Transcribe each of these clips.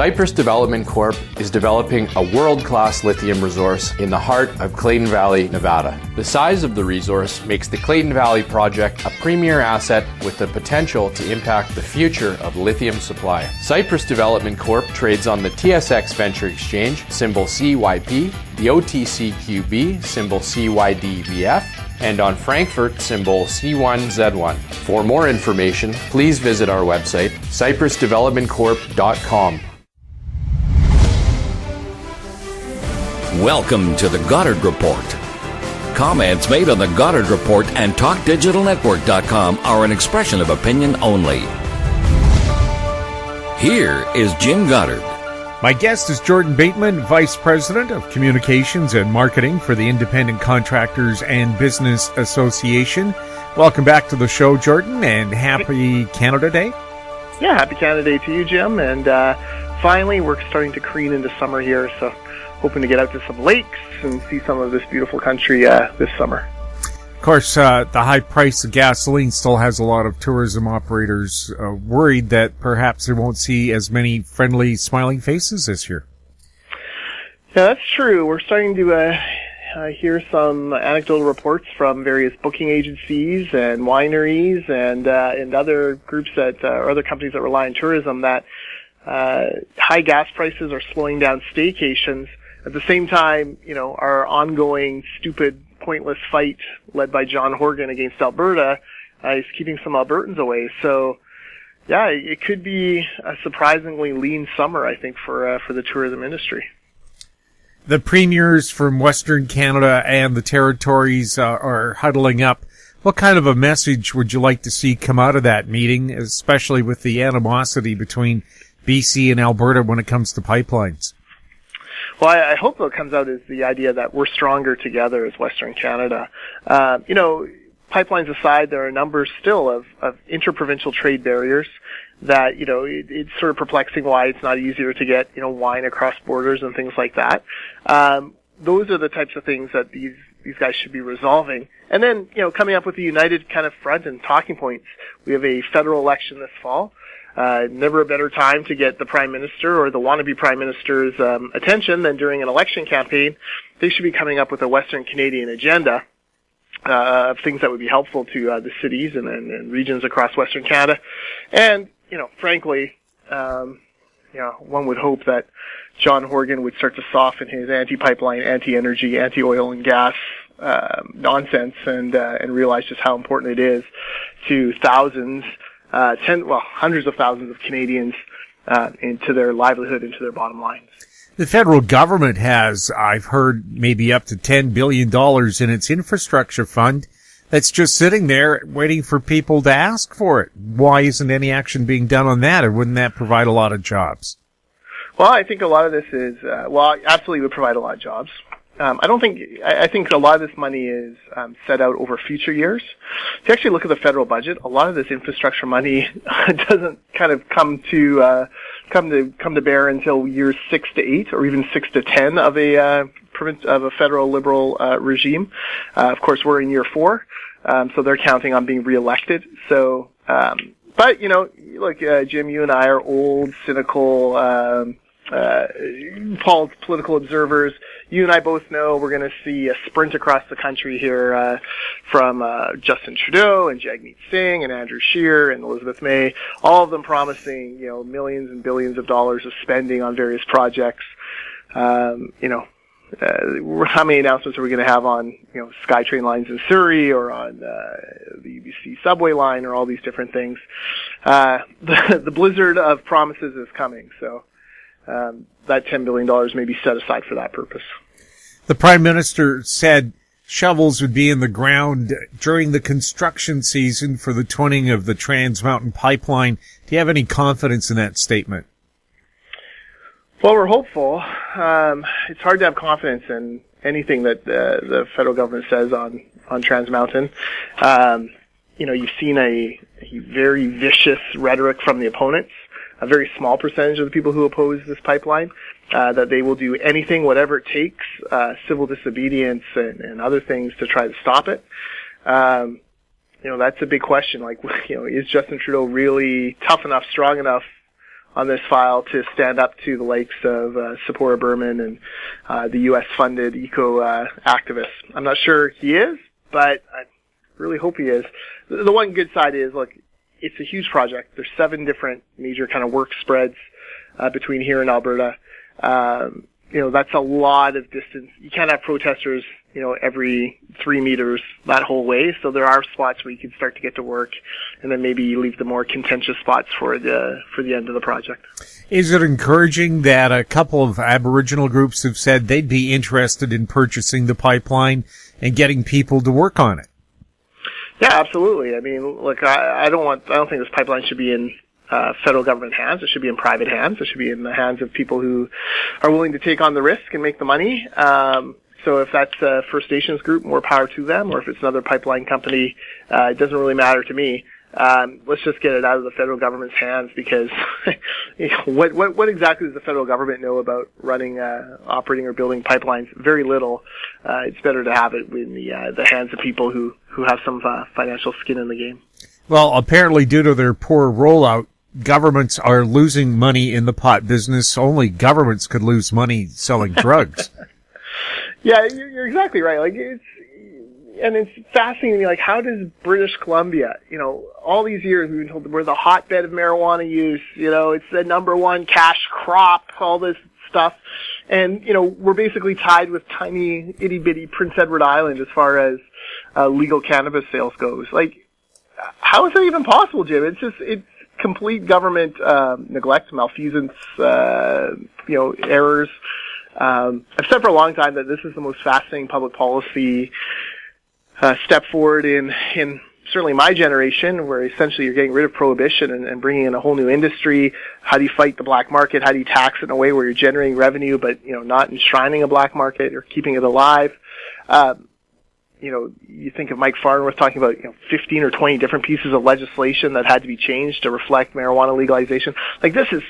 Cypress Development Corp. is developing a world-class lithium resource in the heart of Clayton Valley, Nevada. The size of the resource makes the Clayton Valley project a premier asset with the potential to impact the future of lithium supply. Cypress Development Corp. trades on the TSX Venture Exchange, symbol CYP, the OTCQB, symbol CYDVF, and on Frankfurt, symbol C1Z1. For more information, please visit our website, cypressdevelopmentcorp.com. Welcome to the Goddard Report. Comments made on the Goddard Report and TalkDigitalNetwork.com are an expression of opinion only. Here is Jim Goddard. My guest is Jordan Bateman, Vice President of Communications and Marketing for the Independent Contractors and Business Association. Welcome back to the show, Jordan, and happy Canada Day. Yeah, happy Canada Day to you, Jim. And finally, we're starting to careen into summer here, so hoping to get out to some lakes and see some of this beautiful country this summer. Of course, the high price of gasoline still has a lot of tourism operators worried that perhaps they won't see as many friendly, smiling faces this year. Yeah, that's true. We're starting to hear some anecdotal reports from various booking agencies and wineries and other groups that or other companies that rely on tourism that high gas prices are slowing down staycations. At the same time, our ongoing stupid, pointless fight led by John Horgan against Alberta is keeping some Albertans away. So, yeah, it could be a surprisingly lean summer, I think, for the tourism industry. The premiers from Western Canada and the territories are huddling up. What kind of a message would you like to see come out of that meeting, especially with the animosity between BC and Alberta when it comes to pipelines? Well, I hope what comes out is the idea that we're stronger together as Western Canada. Pipelines aside, there are a number still of interprovincial trade barriers that, it's sort of perplexing why it's not easier to get, wine across borders and things like that. Those are the types of things that these guys should be resolving. And then, coming up with a united kind of front and talking points. We have a federal election this fall. Never a better time to get the Prime Minister or the wannabe Prime Minister's attention than during an election campaign. They should be coming up with a Western Canadian agenda of things that would be helpful to the cities and regions across Western Canada. And, frankly, one would hope that John Horgan would start to soften his anti-pipeline, anti-energy, anti-oil and gas nonsense and realize just how important it is to hundreds of thousands of Canadians into their livelihood, into their bottom lines. The federal government has, I've heard, maybe up to $10 billion in its infrastructure fund that's just sitting there waiting for people to ask for it. Why isn't any action being done on that, or wouldn't that provide a lot of jobs? Well, I think a lot of this is, absolutely would provide a lot of jobs. I think a lot of this money is set out over future years. If you actually look at the federal budget, a lot of this infrastructure money doesn't kind of come to bear until years 6 to 8 or even 6 to 10 of a federal liberal regime. Of course, we're in year 4, so they're counting on being reelected. So, but look, Jim, you and I are old, cynical political observers. You and I both know we're going to see a sprint across the country here from Justin Trudeau and Jagmeet Singh and Andrew Scheer and Elizabeth May, all of them promising millions and billions of dollars of spending on various projects. How many announcements are we going to have on SkyTrain lines in Surrey or on the UBC subway line or all these different things? The blizzard of promises is coming, so that $10 billion may be set aside for that purpose. The Prime Minister said shovels would be in the ground during the construction season for the twinning of the Trans Mountain Pipeline. Do you have any confidence in that statement? Well, we're hopeful. It's hard to have confidence in anything that the federal government says on Trans Mountain. You've seen a very vicious rhetoric from the opponents. A very small percentage of the people who oppose this pipeline, that they will do anything, whatever it takes, civil disobedience and other things to try to stop it. That's a big question. Is Justin Trudeau really tough enough, strong enough on this file to stand up to the likes of Sephora Berman and the U.S.-funded eco activists. I'm not sure he is, but I really hope he is. The one good side is, look, it's a huge project. There's 7 different major kind of work spreads between here and Alberta. That's a lot of distance. You can't have protesters, every 3 meters that whole way. So there are spots where you can start to get to work, and then maybe you leave the more contentious spots for the end of the project. Is it encouraging that a couple of Aboriginal groups have said they'd be interested in purchasing the pipeline and getting people to work on it? Yeah, absolutely. I mean, look, I don't think this pipeline should be in federal government hands. It should be in private hands. It should be in the hands of people who are willing to take on the risk and make the money. So if that's a First Nations group, more power to them, or if it's another pipeline company, it doesn't really matter to me. Let's just get it out of the federal government's hands, because what exactly does the federal government know about running, operating or building pipelines? Very little. It's better to have it in the hands of people who have some financial skin in the game. Well, apparently due to their poor rollout, governments are losing money in the pot business. Only governments could lose money selling drugs. Yeah, you're exactly right. Like, it's fascinating to me, like, how does British Columbia, all these years we've been told we're the hotbed of marijuana use, it's the number one cash crop, all this stuff. And, we're basically tied with tiny, itty-bitty Prince Edward Island as far as legal cannabis sales goes. Like, how is that even possible, Jim? It's complete government neglect, malfeasance, errors. I've said for a long time that this is the most fascinating public policy step forward in certainly my generation, where essentially you're getting rid of prohibition and bringing in a whole new industry. How do you fight the black market? How do you tax it in a way where you're generating revenue but not enshrining a black market or keeping it alive? You think of Mike Farnworth talking about 15 or 20 different pieces of legislation that had to be changed to reflect marijuana legalization. Like, this is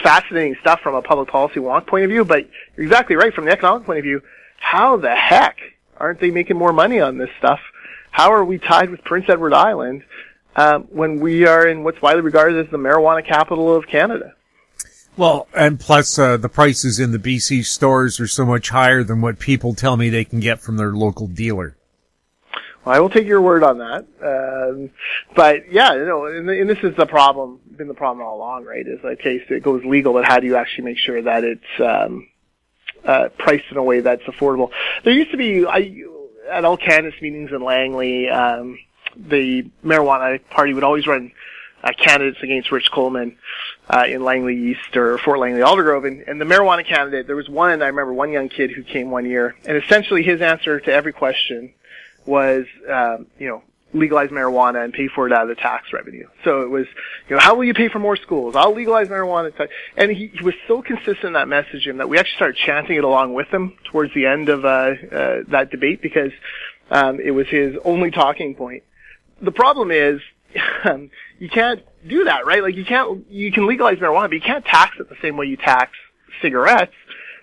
fascinating stuff from a public policy wonk point of view, but you're exactly right from the economic point of view. How the heck aren't they making more money on this stuff? How are we tied with Prince Edward Island when we are in what's widely regarded as the marijuana capital of Canada? Well, and plus the prices in the BC stores are so much higher than what people tell me they can get from their local dealer. Well, I will take your word on that. But yeah, and this is the problem, been the problem all along, right? Is like, okay, so it goes legal, but how do you actually make sure that it's priced in a way that's affordable? There used to be, at all candidates meetings in Langley, the marijuana party would always run candidates against Rich Coleman in Langley East or Fort Langley Aldergrove, and the marijuana candidate, there was I remember one young kid who came one year, and essentially his answer to every question was, legalize marijuana and pay for it out of the tax revenue. So it was, how will you pay for more schools? I'll legalize marijuana. And he was so consistent in that message that we actually started chanting it along with him towards the end of that debate, because it was his only talking point. The problem is, you can't do that, right? Like, you can legalize marijuana, but you can't tax it the same way you tax cigarettes.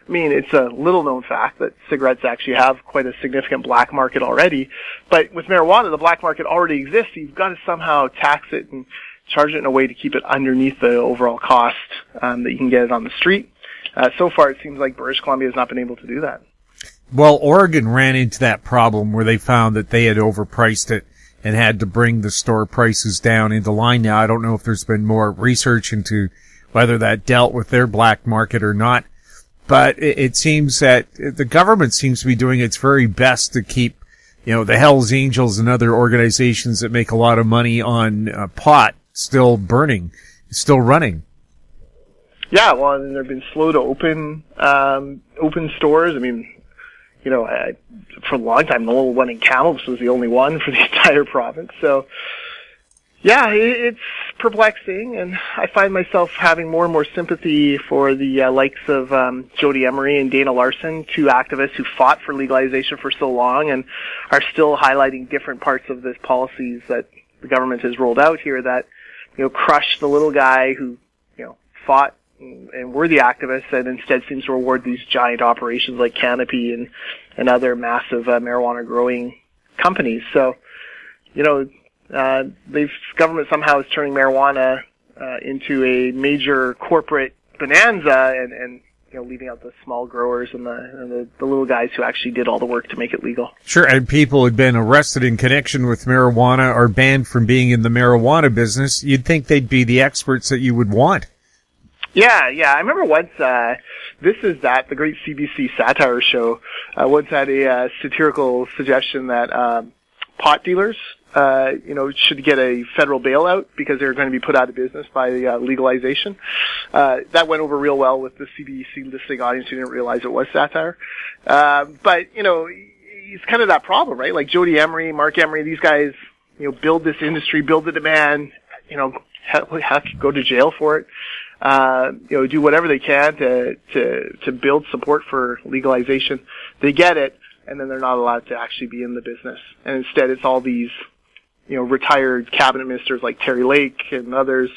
I mean, it's a little known fact that cigarettes actually have quite a significant black market already. But with marijuana, the black market already exists. So you've got to somehow tax it and charge it in a way to keep it underneath the overall cost that you can get it on the street. So far, it seems like British Columbia has not been able to do that. Well, Oregon ran into that problem where they found that they had overpriced it and had to bring the store prices down into line. Now, I don't know if there's been more research into whether that dealt with their black market or not. But it seems that the government seems to be doing its very best to keep, the Hells Angels and other organizations that make a lot of money on pot still burning, still running. Yeah, well, and they've been slow to open stores. I mean, for a long time, the little one in Kamloops was the only one for the entire province. So, yeah, it's perplexing, and I find myself having more and more sympathy for the likes of Jody Emery and Dana Larson, two activists who fought for legalization for so long and are still highlighting different parts of this policies that the government has rolled out here that, crush the little guy who, fought and were the activists, and instead seems to reward these giant operations like Canopy and other massive marijuana growing companies. So, government somehow is turning marijuana into a major corporate bonanza and leaving out the small growers and the little guys who actually did all the work to make it legal. Sure, and people who'd been arrested in connection with marijuana or banned from being in the marijuana business, you'd think they'd be the experts that you would want. Yeah. I remember once, This Is That, the great CBC satire show, once had a satirical suggestion that pot dealers should get a federal bailout because they're going to be put out of business by legalization. That went over real well with the CBC listening audience who didn't realize it was satire. But it's kind of that problem, right? Like Jody Emery, Mark Emery, these guys, build this industry, build the demand, have to go to jail for it. Do whatever they can to build support for legalization. They get it, and then they're not allowed to actually be in the business. And instead, it's all these retired cabinet ministers like Terry Lake and others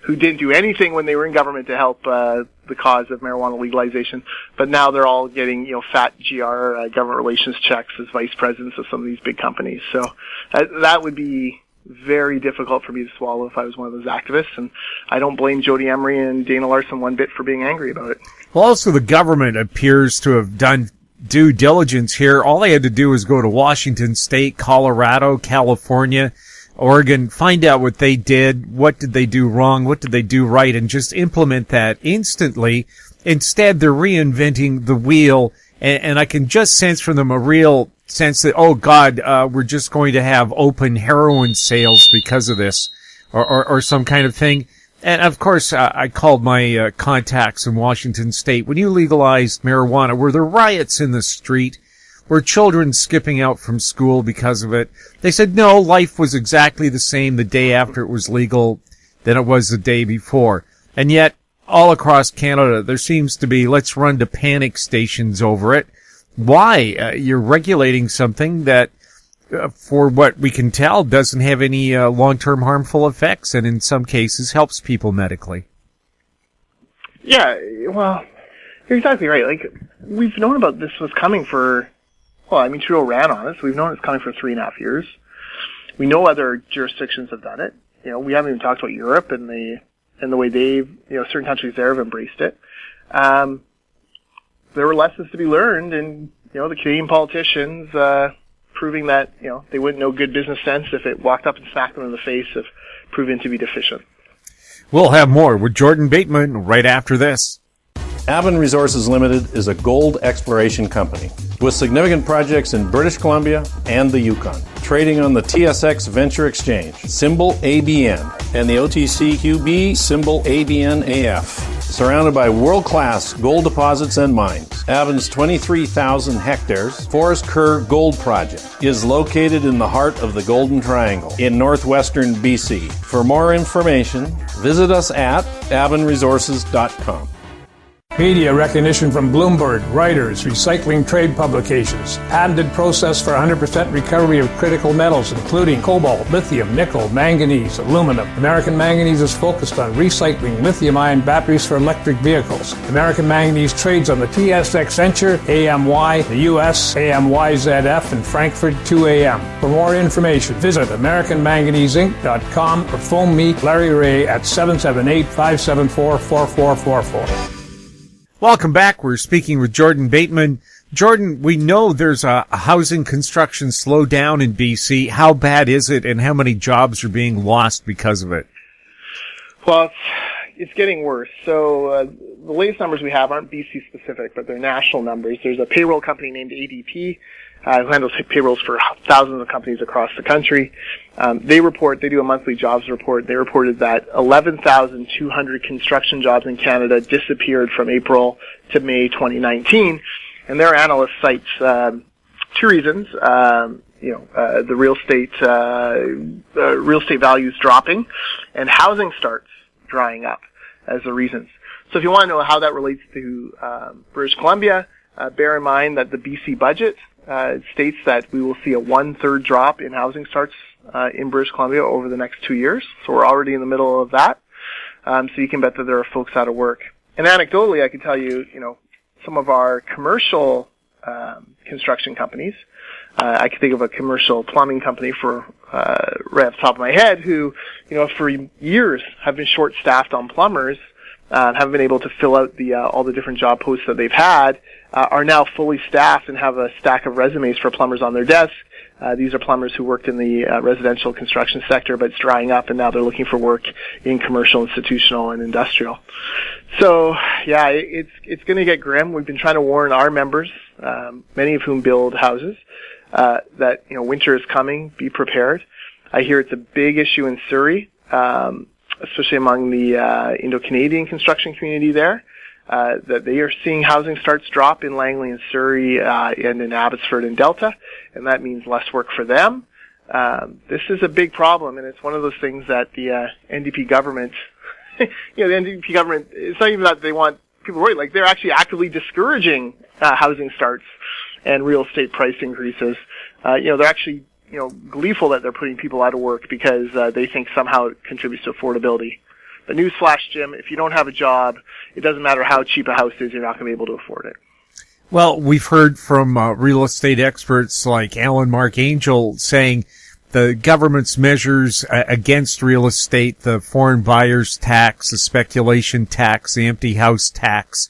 who didn't do anything when they were in government to help the cause of marijuana legalization. But now they're all getting, fat GR government relations checks as vice presidents of some of these big companies. So that would be very difficult for me to swallow if I was one of those activists. And I don't blame Jody Emery and Dana Larson one bit for being angry about it. Well, also the government appears to have done due diligence here. All they had to do was go to Washington State, Colorado, California, Oregon, find out what they did, what did they do wrong, what did they do right, and just implement that instantly. Instead, they're reinventing the wheel, and I can just sense from them a real sense that, oh God, we're just going to have open heroin sales because of this, or some kind of thing. And of course, I called my contacts in Washington State. When you legalized marijuana, were there riots in the street? Were children skipping out from school because of it? They said no, life was exactly the same the day after it was legal than it was the day before. And yet, all across Canada, there seems to be, let's run to panic stations over it. Why? You're regulating something that, for what we can tell, doesn't have any long-term harmful effects, and in some cases helps people medically. Yeah, well, you're exactly right. Like, we've known about this was coming for, Trudeau ran on it, so we've known it's coming for 3.5 years. We know other jurisdictions have done it. We haven't even talked about Europe and the way they've, certain countries there have embraced it. There were lessons to be learned, and, the Canadian politicians, proving that, they wouldn't know good business sense if it walked up and smacked them in the face if proven to be deficient. We'll have more with Jordan Bateman right after this. Bateman Resources Limited is a gold exploration company with significant projects in British Columbia and the Yukon, trading on the TSX Venture Exchange, symbol ABN, and the OTCQB, symbol ABNAF. Surrounded by world-class gold deposits and mines, Bateman's 23,000 hectares Forest Kerr Gold Project is located in the heart of the Golden Triangle in northwestern BC. For more information, visit us at batemanresources.com. Media recognition from Bloomberg, Reuters, recycling trade publications, patented process for 100% recovery of critical metals, including cobalt, lithium, nickel, manganese, aluminum. American Manganese is focused on recycling lithium-ion batteries for electric vehicles. American Manganese trades on the TSX Venture, AMY, the US, AMYZF, and Frankfurt 2AM. For more information, visit AmericanManganeseInc.com or phone me, Larry Ray, at 778-574-4444. Welcome back. We're speaking with Jordan Bateman. Jordan, we know there's a housing construction slowdown in BC. How bad is it, and how many jobs are being lost because of it? Well, it's getting worse. So the latest numbers we have aren't BC specific, but they're national numbers. There's a payroll company named ADP who handles payrolls for thousands of companies across the country. They do a monthly jobs report. They reported that 11,200 construction jobs in Canada disappeared from April to May 2019. And their analyst cites two reasons. The real estate values dropping and housing starts drying up as the reasons. So if you want to know how that relates to British Columbia, bear in mind that the BC budget states that we will see a 1/3 drop in housing starts in British Columbia over the next 2 years. So we're already in the middle of that. So you can bet that there are folks out of work. And anecdotally, I can tell you, some of our commercial construction companies I can think of a commercial plumbing company right off the top of my head who, for years have been short-staffed on plumbers, haven't been able to fill out all the different job posts that they've had, are now fully staffed and have a stack of resumes for plumbers on their desk. These are plumbers who worked in the residential construction sector, but it's drying up, and now they're looking for work in commercial, institutional, and industrial. So, yeah, it's going to get grim. We've been trying to warn our members, many of whom build houses, that winter is coming. Be prepared. I hear it's a big issue in Surrey, especially among the Indo-Canadian construction community there. That they are seeing housing starts drop in Langley and Surrey and in Abbotsford and Delta, and that means less work for them. This is a big problem, and it's one of those things that the NDP government, the NDP government, it's not even that they want people worried, like they're actually actively discouraging housing starts and real estate price increases. They're actually gleeful that they're putting people out of work because they think somehow it contributes to affordability. But newsflash, Jim, if you don't have a job, it doesn't matter how cheap a house is, you're not going to be able to afford it. Well, we've heard from real estate experts like Alan Mark Angel saying the government's measures against real estate, the foreign buyers tax, the speculation tax, the empty house tax,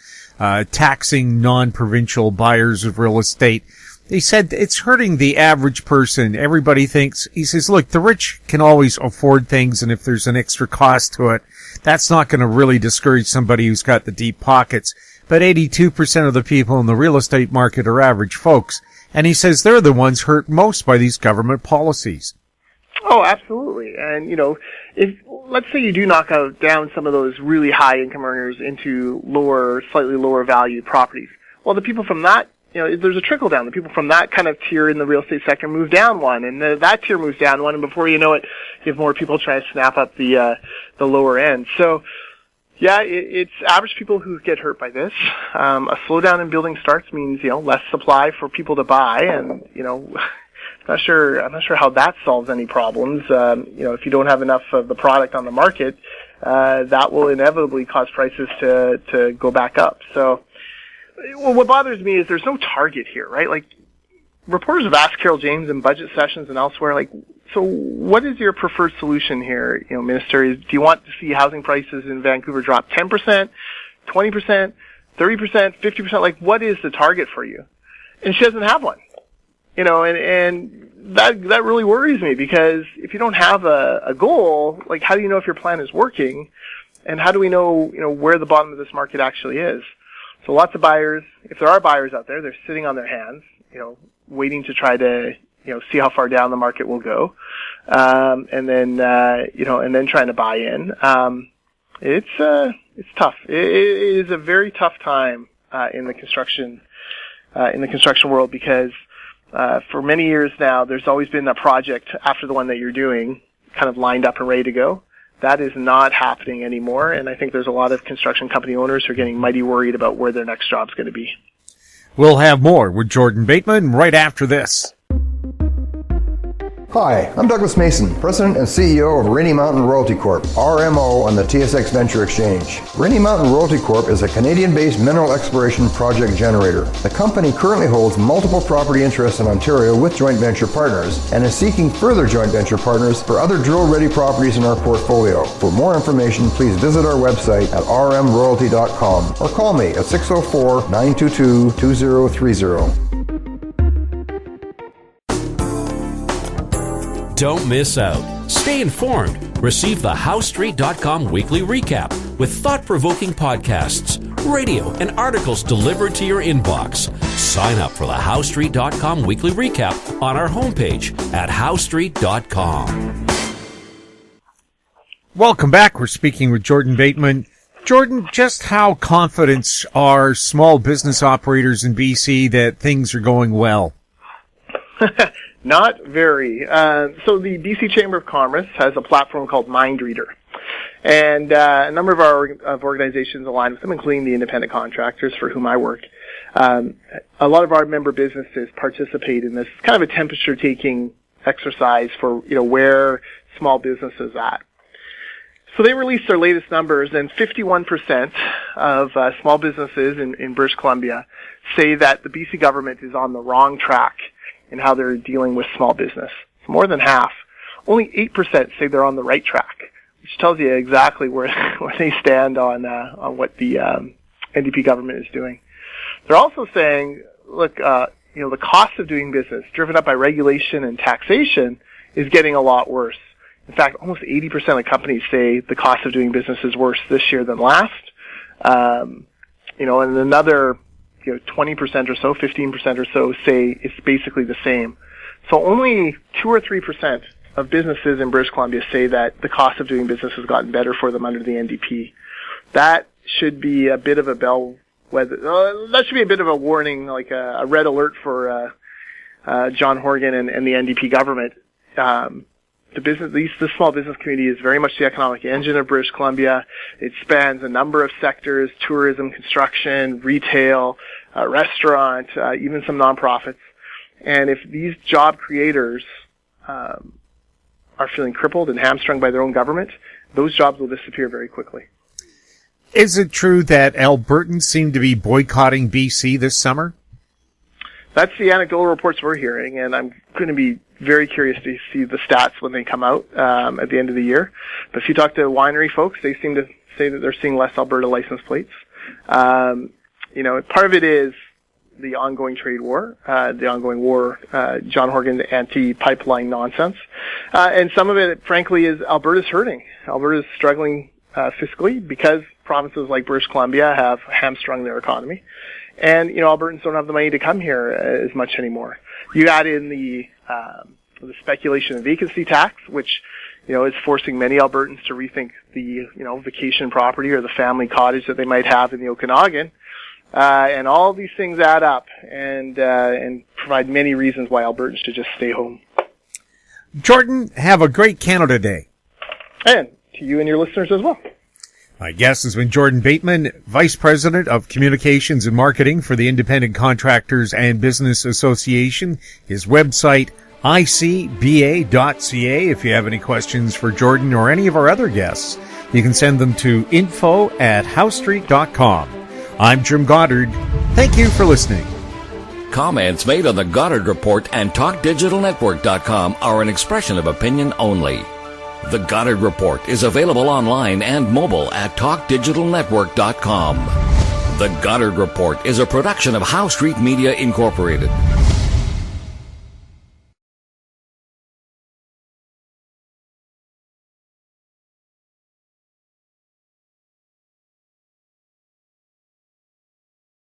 taxing non-provincial buyers of real estate, he said it's hurting the average person. Everybody thinks, he says, look, the rich can always afford things, and if there's an extra cost to it, that's not going to really discourage somebody who's got the deep pockets. But 82% of the people in the real estate market are average folks. And he says they're the ones hurt most by these government policies. Oh, absolutely. And, if, let's say you do knock down some of those really high income earners into slightly lower valued properties. Well, the people from that, there's a trickle down. The people from that kind of tier in the real estate sector move down one, and that tier moves down one, and before you know it, you have more people trying to snap up the lower end. So, yeah, it's average people who get hurt by this. A slowdown in building starts means, less supply for people to buy, and, I'm not sure how that solves any problems. If you don't have enough of the product on the market, that will inevitably cause prices to go back up. So, well, what bothers me is there's no target here, right? Like, reporters have asked Carol James in budget sessions and elsewhere, like, so what is your preferred solution here, Minister? Do you want to see housing prices in Vancouver drop 10%, 20%, 30%, 50%? Like, what is the target for you? And she doesn't have one. And that really worries me, because if you don't have a goal, like, how do you know if your plan is working? And how do we know, where the bottom of this market actually is? So lots of buyers, if there are buyers out there, they're sitting on their hands, waiting to try to, see how far down the market will go. And then trying to buy in. It's tough. It is a very tough time, in the construction world, because, for many years now, there's always been a project after the one that you're doing kind of lined up and ready to go. That is not happening anymore, and I think there's a lot of construction company owners who are getting mighty worried about where their next job's going to be. We'll have more with Jordan Bateman right after this. Hi, I'm Douglas Mason, President and CEO of Rainy Mountain Royalty Corp., RMO, on the TSX Venture Exchange. Rainy Mountain Royalty Corp. is a Canadian-based mineral exploration project generator. The company currently holds multiple property interests in Ontario with joint venture partners and is seeking further joint venture partners for other drill-ready properties in our portfolio. For more information, please visit our website at rmroyalty.com or call me at 604-922-2030. Don't miss out. Stay informed. Receive the HowStreet.com weekly recap with thought-provoking podcasts, radio, and articles delivered to your inbox. Sign up for the HowStreet.com weekly recap on our homepage at HowStreet.com. Welcome back. We're speaking with Jordan Bateman. Jordan, just how confident are small business operators in BC that things are going well? Not very. So the BC Chamber of Commerce has a platform called MindReader. And a number of our organizations aligned with them, including the independent contractors for whom I work. A lot of our member businesses participate in this kind of a temperature-taking exercise for, where small business is at. So they released their latest numbers, and 51% of small businesses in British Columbia say that the BC government is on the wrong track in how they're dealing with small business. It's more than half. Only 8% say they're on the right track, which tells you exactly where they stand on what the NDP government is doing. They're also saying, look, the cost of doing business, driven up by regulation and taxation, is getting a lot worse. In fact, almost 80% of companies say the cost of doing business is worse this year than last. And another 20% or so, 15% or so say it's basically the same. So only 2 or 3% of businesses in British Columbia say that the cost of doing business has gotten better for them under the NDP. That should be a bit of a that should be a bit of a warning, like a red alert for John Horgan and the NDP government. The small business community is very much the economic engine of British Columbia. It spans a number of sectors: tourism, construction, retail, restaurant, even some nonprofits. And if these job creators are feeling crippled and hamstrung by their own government, those jobs will disappear very quickly. Is it true that Albertans seem to be boycotting BC this summer? That's the anecdotal reports we're hearing, and I'm going to be very curious to see the stats when they come out at the end of the year. But if you talk to winery folks, they seem to say that they're seeing less Alberta license plates. Part of it is the ongoing trade war, John Horgan's anti-pipeline nonsense. And some of it, frankly, is Alberta's hurting. Alberta's struggling fiscally because provinces like British Columbia have hamstrung their economy. And, Albertans don't have the money to come here as much anymore. You add in the speculation of vacancy tax, which, is forcing many Albertans to rethink the, vacation property or the family cottage that they might have in the Okanagan. And all these things add up and provide many reasons why Albertans should just stay home. Jordan, have a great Canada Day. And to you and your listeners as well. My guest has been Jordan Bateman, Vice President of Communications and Marketing for the Independent Contractors and Business Association. His website, icba.ca. If you have any questions for Jordan or any of our other guests, you can send them to info@housestreet.com. I'm Jim Goddard. Thank you for listening. Comments made on the Goddard Report and TalkDigitalNetwork.com are an expression of opinion only. The Goddard Report is available online and mobile at TalkDigitalNetwork.com. The Goddard Report is a production of House Street Media Incorporated.